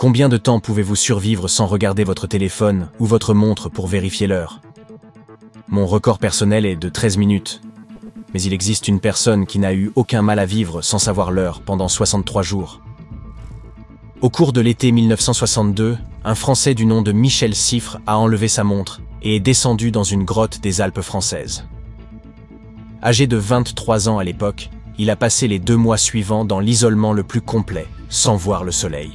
Combien de temps pouvez-vous survivre sans regarder votre téléphone ou votre montre pour vérifier l'heure? Mon record personnel est de 13 minutes. Mais il existe une personne qui n'a eu aucun mal à vivre sans savoir l'heure pendant 63 jours. Au cours de l'été 1962, un Français du nom de Michel Siffre a enlevé sa montre et est descendu dans une grotte des Alpes françaises. Âgé de 23 ans à l'époque, il a passé les 2 mois suivants dans l'isolement le plus complet, sans voir le soleil.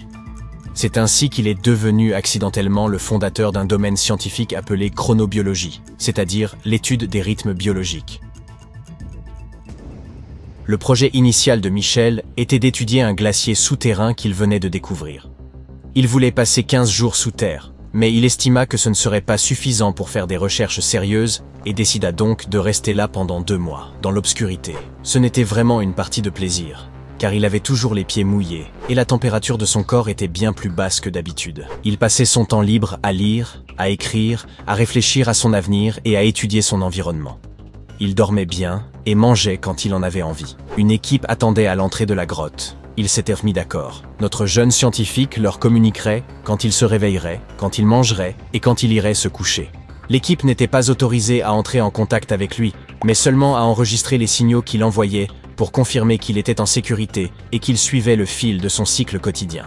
C'est ainsi qu'il est devenu accidentellement le fondateur d'un domaine scientifique appelé chronobiologie, c'est-à-dire l'étude des rythmes biologiques. Le projet initial de Michel était d'étudier un glacier souterrain qu'il venait de découvrir. Il voulait passer 15 jours sous terre, mais il estima que ce ne serait pas suffisant pour faire des recherches sérieuses et décida donc de rester là pendant 2 mois, dans l'obscurité. Ce n'était vraiment une partie de plaisir, car il avait toujours les pieds mouillés et la température de son corps était bien plus basse que d'habitude. Il passait son temps libre à lire, à écrire, à réfléchir à son avenir et à étudier son environnement. Il dormait bien et mangeait quand il en avait envie. Une équipe attendait à l'entrée de la grotte. Ils s'étaient mis d'accord. Notre jeune scientifique leur communiquerait quand il se réveillerait, quand il mangerait et quand il irait se coucher. L'équipe n'était pas autorisée à entrer en contact avec lui, mais seulement à enregistrer les signaux qu'il envoyait pour confirmer qu'il était en sécurité et qu'il suivait le fil de son cycle quotidien.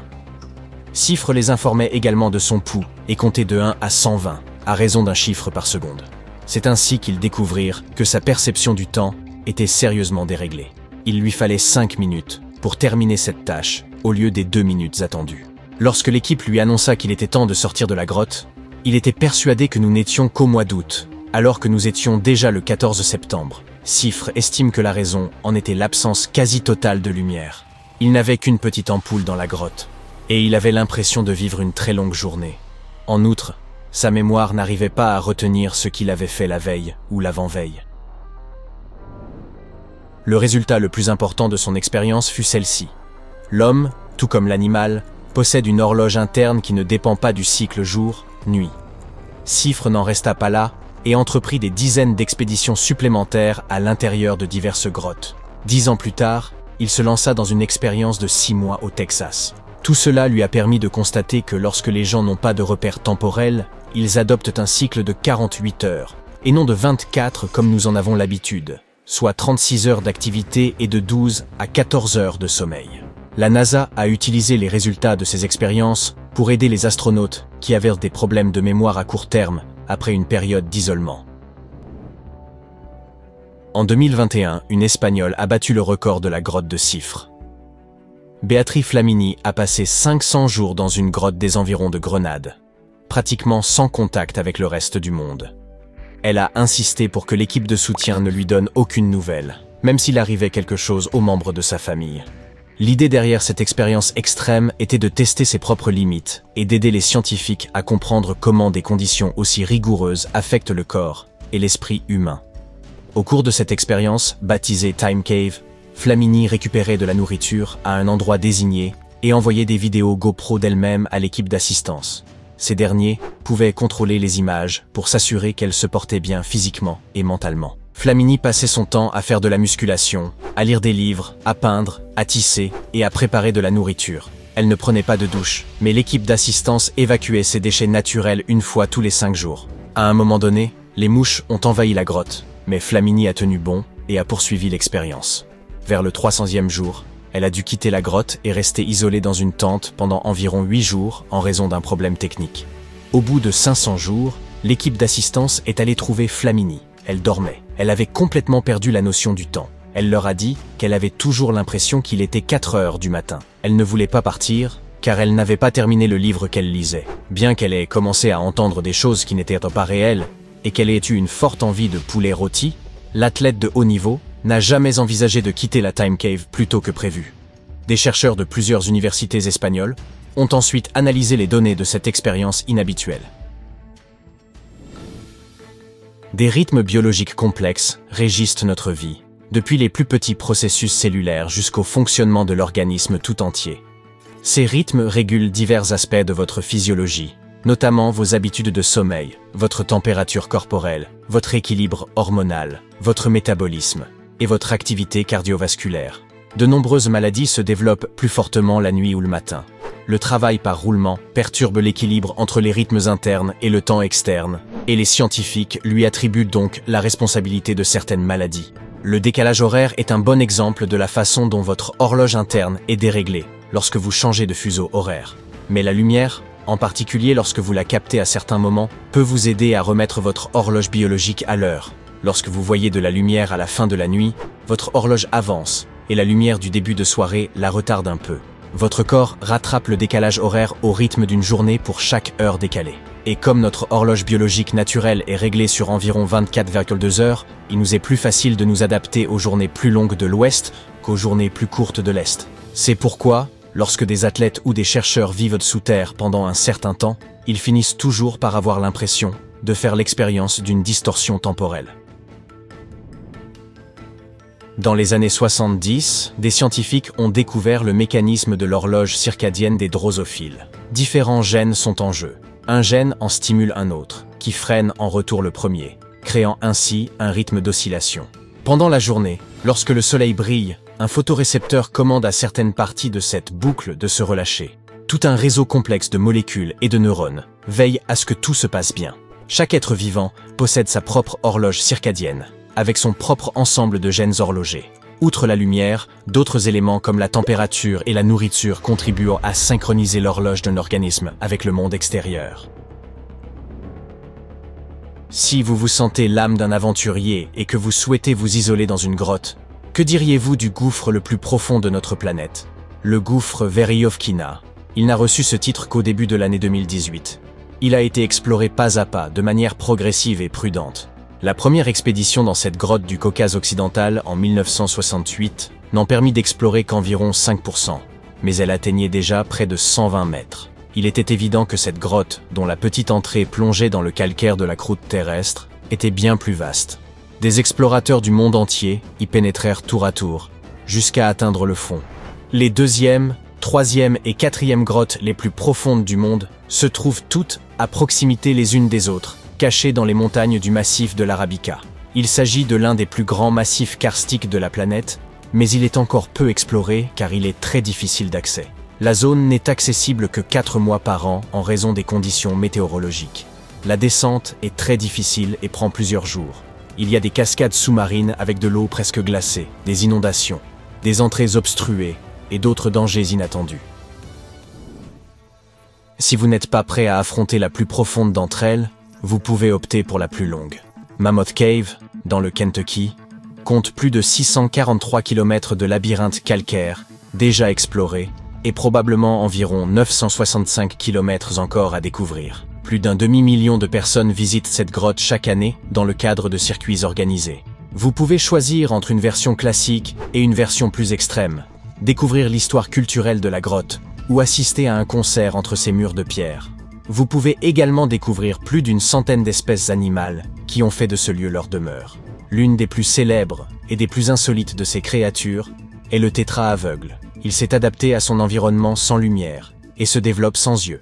Siffre les informait également de son pouls et comptait de 1 à 120, à raison d'un chiffre par seconde. C'est ainsi qu'ils découvrirent que sa perception du temps était sérieusement déréglée. Il lui fallait 5 minutes pour terminer cette tâche, au lieu des 2 minutes attendues. Lorsque l'équipe lui annonça qu'il était temps de sortir de la grotte, il était persuadé que nous n'étions qu'au mois d'août, alors que nous étions déjà le 14 septembre. Siffre estime que la raison en était l'absence quasi totale de lumière. Il n'avait qu'une petite ampoule dans la grotte, et il avait l'impression de vivre une très longue journée. En outre, sa mémoire n'arrivait pas à retenir ce qu'il avait fait la veille ou l'avant-veille. Le résultat le plus important de son expérience fut celle-ci. L'homme, tout comme l'animal, possède une horloge interne qui ne dépend pas du cycle jour-nuit. Siffre n'en resta pas là et entreprit des dizaines d'expéditions supplémentaires à l'intérieur de diverses grottes. 10 ans plus tard, il se lança dans une expérience de 6 mois au Texas. Tout cela lui a permis de constater que lorsque les gens n'ont pas de repères temporels, ils adoptent un cycle de 48 heures, et non de 24 comme nous en avons l'habitude, soit 36 heures d'activité et de 12 à 14 heures de sommeil. La NASA a utilisé les résultats de ces expériences pour aider les astronautes qui avaient des problèmes de mémoire à court terme après une période d'isolement. En 2021, une Espagnole a battu le record de la grotte de Siffre. Beatriz Flamini a passé 500 jours dans une grotte des environs de Grenade, pratiquement sans contact avec le reste du monde. Elle a insisté pour que l'équipe de soutien ne lui donne aucune nouvelle, même s'il arrivait quelque chose aux membres de sa famille. L'idée derrière cette expérience extrême était de tester ses propres limites et d'aider les scientifiques à comprendre comment des conditions aussi rigoureuses affectent le corps et l'esprit humain. Au cours de cette expérience, baptisée Time Cave, Flamini récupérait de la nourriture à un endroit désigné et envoyait des vidéos GoPro d'elle-même à l'équipe d'assistance. Ces derniers pouvaient contrôler les images pour s'assurer qu'elle se portait bien physiquement et mentalement. Flamini passait son temps à faire de la musculation, à lire des livres, à peindre, à tisser et à préparer de la nourriture. Elle ne prenait pas de douche, mais l'équipe d'assistance évacuait ses déchets naturels une fois tous les 5 jours. À un moment donné, les mouches ont envahi la grotte, mais Flamini a tenu bon et a poursuivi l'expérience. Vers le 300e jour, elle a dû quitter la grotte et rester isolée dans une tente pendant environ 8 jours en raison d'un problème technique. Au bout de 500 jours, l'équipe d'assistance est allée trouver Flamini. Elle dormait. Elle avait complètement perdu la notion du temps. Elle leur a dit qu'elle avait toujours l'impression qu'il était 4 heures du matin. Elle ne voulait pas partir, car elle n'avait pas terminé le livre qu'elle lisait. Bien qu'elle ait commencé à entendre des choses qui n'étaient pas réelles, et qu'elle ait eu une forte envie de poulet rôti, l'athlète de haut niveau n'a jamais envisagé de quitter la Time Cave plus tôt que prévu. Des chercheurs de plusieurs universités espagnoles ont ensuite analysé les données de cette expérience inhabituelle. Des rythmes biologiques complexes régissent notre vie, depuis les plus petits processus cellulaires jusqu'au fonctionnement de l'organisme tout entier. Ces rythmes régulent divers aspects de votre physiologie, notamment vos habitudes de sommeil, votre température corporelle, votre équilibre hormonal, votre métabolisme et votre activité cardiovasculaire. De nombreuses maladies se développent plus fortement la nuit ou le matin. le travail par roulement perturbe l'équilibre entre les rythmes internes et le temps externe, et les scientifiques lui attribuent donc la responsabilité de certaines maladies. Le décalage horaire est un bon exemple de la façon dont votre horloge interne est déréglée lorsque vous changez de fuseau horaire. Mais la lumière, en particulier lorsque vous la captez à certains moments, peut vous aider à remettre votre horloge biologique à l'heure. Lorsque vous voyez de la lumière à la fin de la nuit, votre horloge avance, et la lumière du début de soirée la retarde un peu. Votre corps rattrape le décalage horaire au rythme d'une journée pour chaque heure décalée. Et comme notre horloge biologique naturelle est réglée sur environ 24,2 heures, il nous est plus facile de nous adapter aux journées plus longues de l'Ouest qu'aux journées plus courtes de l'Est. C'est pourquoi, lorsque des athlètes ou des chercheurs vivent sous terre pendant un certain temps, ils finissent toujours par avoir l'impression de faire l'expérience d'une distorsion temporelle. Dans les années 70, des scientifiques ont découvert le mécanisme de l'horloge circadienne des drosophiles. Différents gènes sont en jeu. Un gène en stimule un autre, qui freine en retour le premier, créant ainsi un rythme d'oscillation. Pendant la journée, lorsque le soleil brille, un photorécepteur commande à certaines parties de cette boucle de se relâcher. Tout un réseau complexe de molécules et de neurones veille à ce que tout se passe bien. Chaque être vivant possède sa propre horloge circadienne, avec son propre ensemble de gènes horlogers. Outre la lumière, d'autres éléments comme la température et la nourriture contribuent à synchroniser l'horloge d'un organisme avec le monde extérieur. Si vous vous sentez l'âme d'un aventurier et que vous souhaitez vous isoler dans une grotte, que diriez-vous du gouffre le plus profond de notre planète? Le gouffre Vereyovkina. Il n'a reçu ce titre qu'au début de l'année 2018. Il a été exploré pas à pas, de manière progressive et prudente. La première expédition dans cette grotte du Caucase occidental en 1968 n'en permit d'explorer qu'environ 5%, mais elle atteignait déjà près de 120 mètres. Il était évident que cette grotte, dont la petite entrée plongeait dans le calcaire de la croûte terrestre, était bien plus vaste. Des explorateurs du monde entier y pénétrèrent tour à tour, jusqu'à atteindre le fond. Les deuxième, troisième et quatrième grottes les plus profondes du monde se trouvent toutes à proximité les unes des autres, cachées dans les montagnes du massif de l'Arabica. Il s'agit de l'un des plus grands massifs karstiques de la planète, mais il est encore peu exploré car il est très difficile d'accès. La zone n'est accessible que 4 mois par an en raison des conditions météorologiques. La descente est très difficile et prend plusieurs jours. Il y a des cascades sous-marines avec de l'eau presque glacée, des inondations, des entrées obstruées et d'autres dangers inattendus. Si vous n'êtes pas prêt à affronter la plus profonde d'entre elles, vous pouvez opter pour la plus longue. Mammoth Cave, dans le Kentucky, compte plus de 643 km de labyrinthe calcaire, déjà exploré, et probablement environ 965 km encore à découvrir. Plus d'un demi-million de personnes visitent cette grotte chaque année dans le cadre de circuits organisés. Vous pouvez choisir entre une version classique et une version plus extrême, découvrir l'histoire culturelle de la grotte, ou assister à un concert entre ces murs de pierre. Vous pouvez également découvrir plus d'une centaine d'espèces animales qui ont fait de ce lieu leur demeure. L'une des plus célèbres et des plus insolites de ces créatures est le tétra aveugle. Il s'est adapté à son environnement sans lumière et se développe sans yeux.